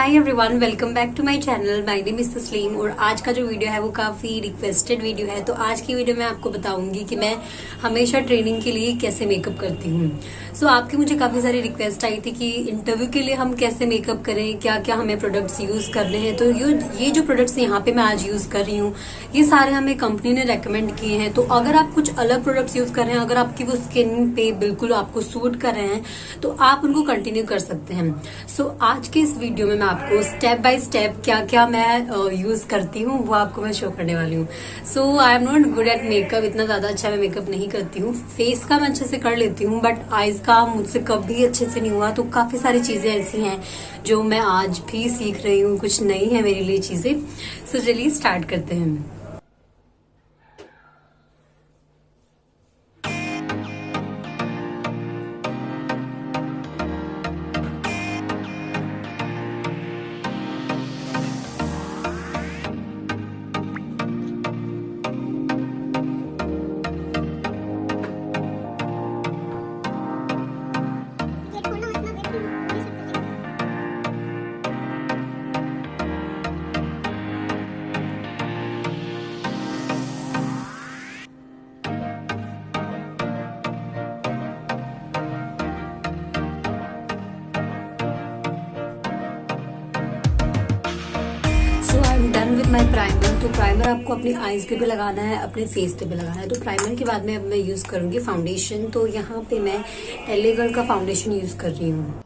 Hi everyone, welcome back to my channel. My name is Tasleem और आज का जो वीडियो है वो काफी रिक्वेस्टेड वीडियो है। तो आज की वीडियो में आपको बताऊंगी कि मैं हमेशा ट्रेनिंग के लिए कैसे मेकअप करती हूँ। आपकी मुझे काफी सारी रिक्वेस्ट आई थी कि इंटरव्यू के लिए हम कैसे मेकअप करें, क्या क्या हमें प्रोडक्ट्स यूज करने हैं। तो ये जो प्रोडक्ट्स यहाँ पे मैं आज यूज कर रही हूँ ये सारे हमें कंपनी ने रेकमेंड किए हैं। तो अगर आप कुछ अलग प्रोडक्ट्स यूज कर रहे हैं, अगर आपकी वो स्किन पे बिल्कुल आपको सूट कर रहे हैं तो आप उनको कंटिन्यू कर सकते हैं। आज के इस वीडियो में मैं आपको स्टेप बाय स्टेप क्या क्या मैं यूज करती हूँ वो आपको मैं शो करने वाली हूँ। I am not good at makeup, इतना ज्यादा अच्छा मैं मेकअप नहीं करती हूँ। फेस का मैं अच्छे से कर लेती हूँ बट आईज का मुझसे कभी अच्छे से नहीं हुआ। तो काफी सारी चीजें ऐसी हैं जो मैं आज भी सीख रही हूँ, कुछ नई है मेरे लिए चीजें। चलिए स्टार्ट करते हैं। आई am done with my primer. तो प्राइमर आपको अपनी आईज पे भी लगाना है, अपने फेस पे भी लगाना है। तो प्राइमर के बाद में अब मैं यूज करूंगी फाउंडेशन। तो यहाँ पे मैं एलए गर्ल का फाउंडेशन यूज कर रही हूँ।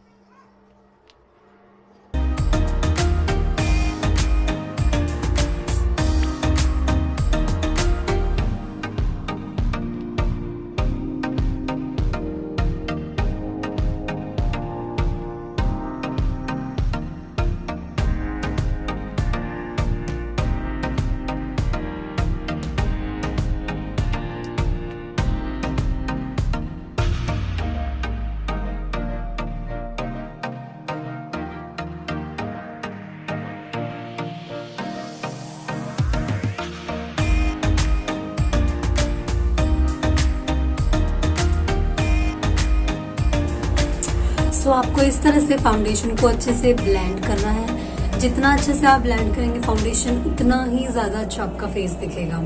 आपको इस तरह से फाउंडेशन को अच्छे से ब्लेंड करना है। जितना अच्छे से आप ब्लेंड करेंगे फाउंडेशन उतना ही ज्यादा अच्छा आपका फेस दिखेगा।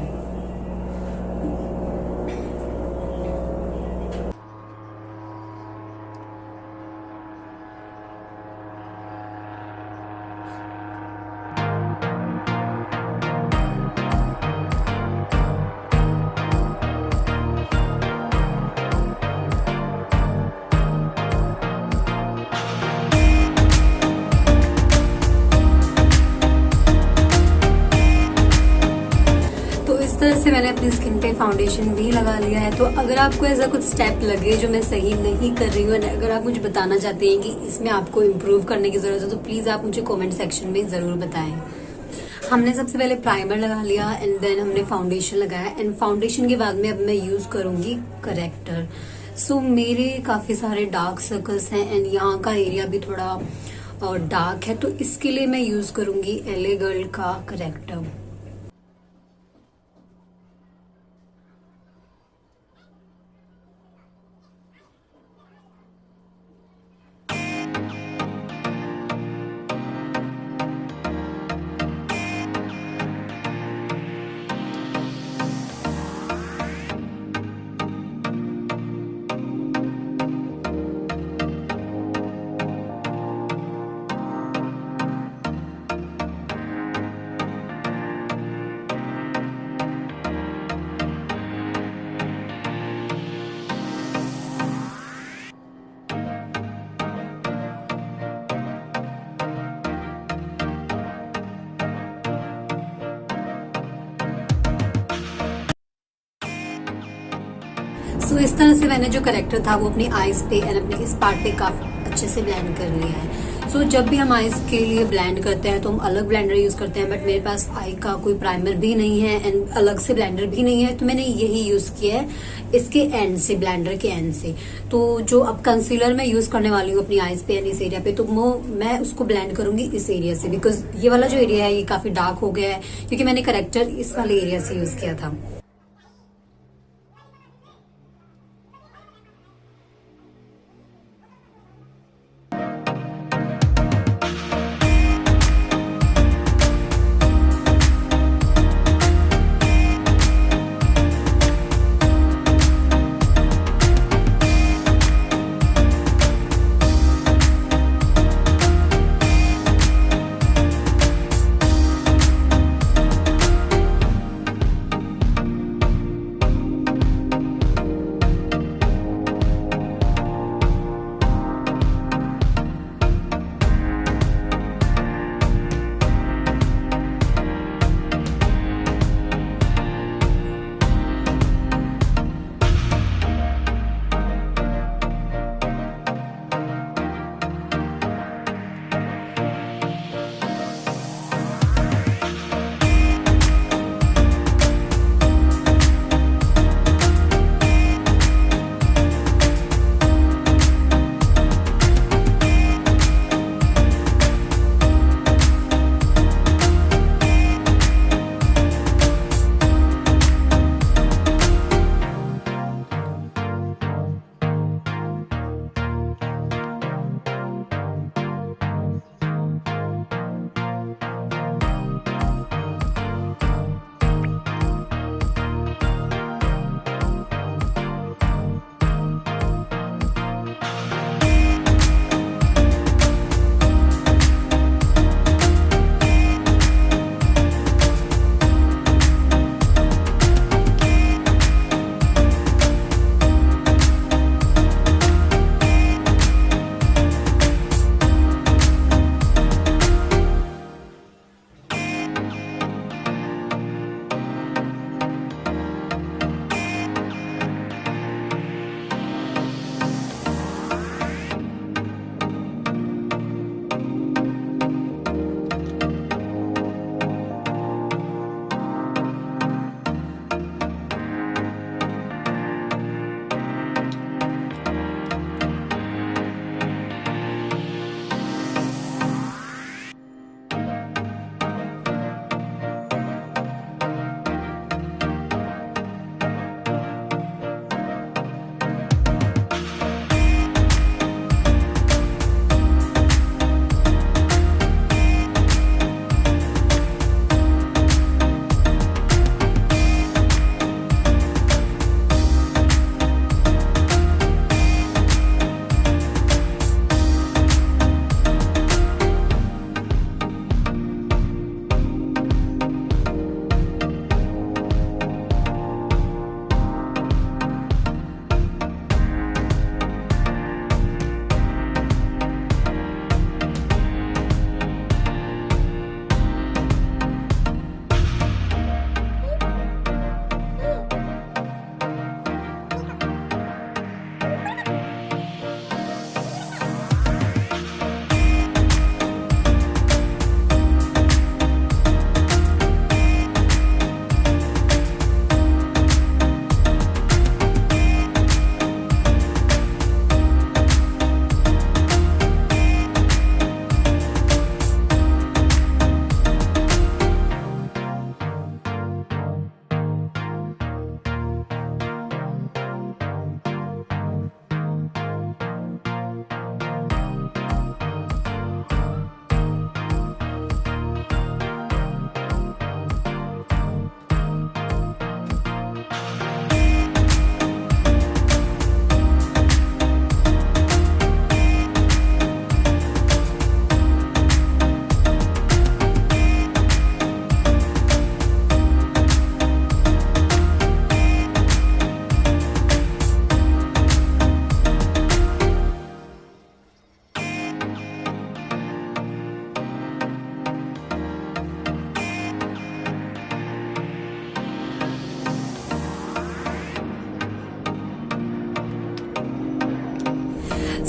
इस तरह से मैंने अपनी स्किन पे फाउंडेशन भी लगा लिया है। तो अगर आपको ऐसा कुछ स्टेप लगे जो मैं सही नहीं कर रही हूँ, अगर आप मुझे बताना चाहते हैं कि इसमें आपको इम्प्रूव करने की जरूरत है तो प्लीज आप मुझे कमेंट सेक्शन में जरूर बताएं। हमने सबसे पहले प्राइमर लगा लिया एंड देन हमने फाउंडेशन लगाया एंड फाउंडेशन के बाद में अब मैं यूज करूंगी करेक्टर। मेरे काफी सारे डार्क सर्कल्स हैं एंड यहाँ का एरिया भी थोड़ा डार्क है, तो इसके लिए मैं यूज करूंगी एलए गर्ल का करेक्टर। इस तरह से मैंने जो करेक्टर था वो अपनी आईज पे एंड अपने इस पार्ट पे काफी अच्छे से ब्लेंड कर लिया है। जब भी हम आईज के लिए ब्लेंड करते हैं तो हम अलग ब्लेंडर यूज करते हैं, बट मेरे पास आई का कोई प्राइमर भी नहीं है एंड अलग से ब्लेंडर भी नहीं है, तो मैंने यही यूज किया है इसके एंड से, ब्लेंडर के एंड से। तो जो अब कंसीलर मैं यूज करने वाली हूँ अपनी आईज पे एंड इस एरिया पे, तो वो मैं उसको ब्लेंड करूंगी इस एरिया से, बिकॉज ये वाला जो एरिया है ये काफी डार्क हो गया है क्योंकि मैंने करेक्टर इस वाले एरिया से यूज किया था।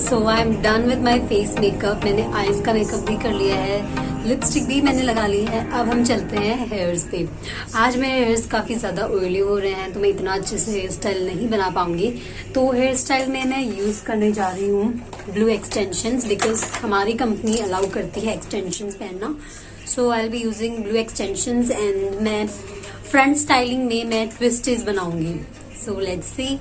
So I am done with my face makeup. मैंने आईज का मेकअप भी कर लिया है, लिपस्टिक भी मैंने लगा ली है। अब हम चलते हैं हेयर्स पे। आज मेरे हेयर्स काफी ज्यादा ऑयली हो रहे हैं तो मैं इतना अच्छे से हेयर स्टाइल नहीं बना पाऊंगी। तो हेयर स्टाइल में मैं यूज करने जा रही हूँ ब्लू एक्सटेंशंस, बिकॉज हमारी कंपनी अलाउ करती है एक्सटेंशंस पहनना। So I will be using blue extensions and मैं फ्रंट स्टाइलिंग में मैं ट्विस्टेस बनाऊंगी। So let's see.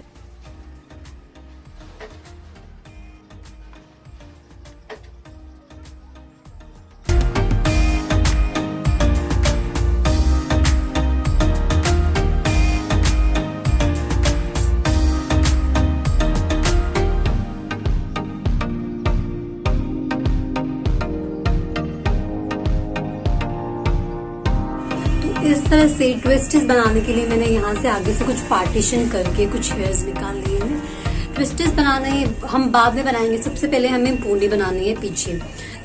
इस तरह से ट्विस्टेस बनाने के लिए मैंने यहाँ से आगे से कुछ पार्टीशन करके कुछ हेयर्स निकाल लिए हैं। ट्विस्टेस बनाने हम बाद में बनाएंगे, सबसे पहले हमें पोनी बनानी है पीछे।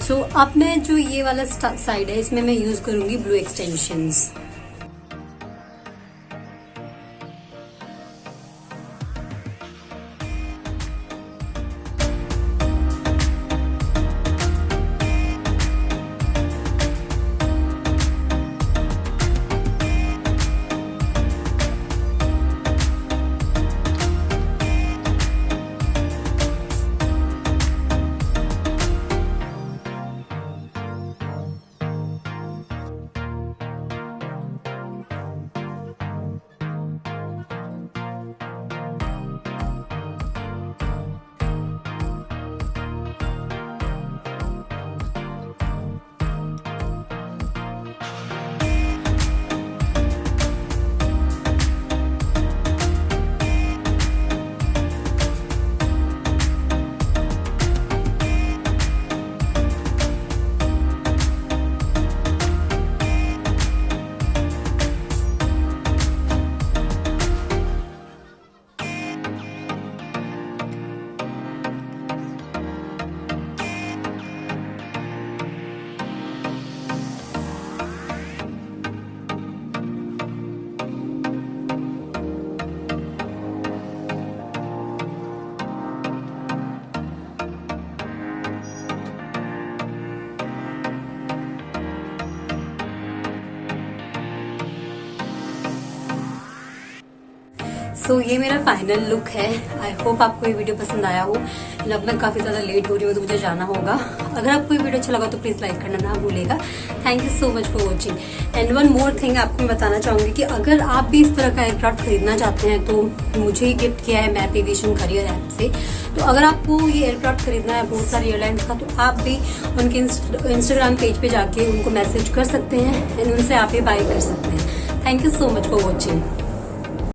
सो अब मैं जो ये वाला साइड है इसमें मैं यूज करूंगी ब्लू एक्सटेंशंस। सो ये मेरा फाइनल लुक है। आई होप आपको ये वीडियो पसंद आया हो। अब मैं काफी ज्यादा लेट हो रही हूँ तो मुझे जाना होगा। अगर आपको ये वीडियो अच्छा लगा तो प्लीज लाइक करना ना भूलेगा। Thank you so much for watching. And one more thing आपको मैं बताना चाहूंगी कि अगर आप भी इस तरह का एयरक्राफ्ट खरीदना चाहते हैं तो मुझे ही गिफ्ट किया है मैप एविएशन करियर ऐप से। तो अगर आपको ये एयरक्राफ्ट खरीदना है बहुत सारी एयरलाइंस का, तो आप भी उनके इंस्टाग्राम पेज पे जाके उनको मैसेज कर सकते हैं एंड उनसे आप ये बाय कर सकते हैं। Thank you so much for watching.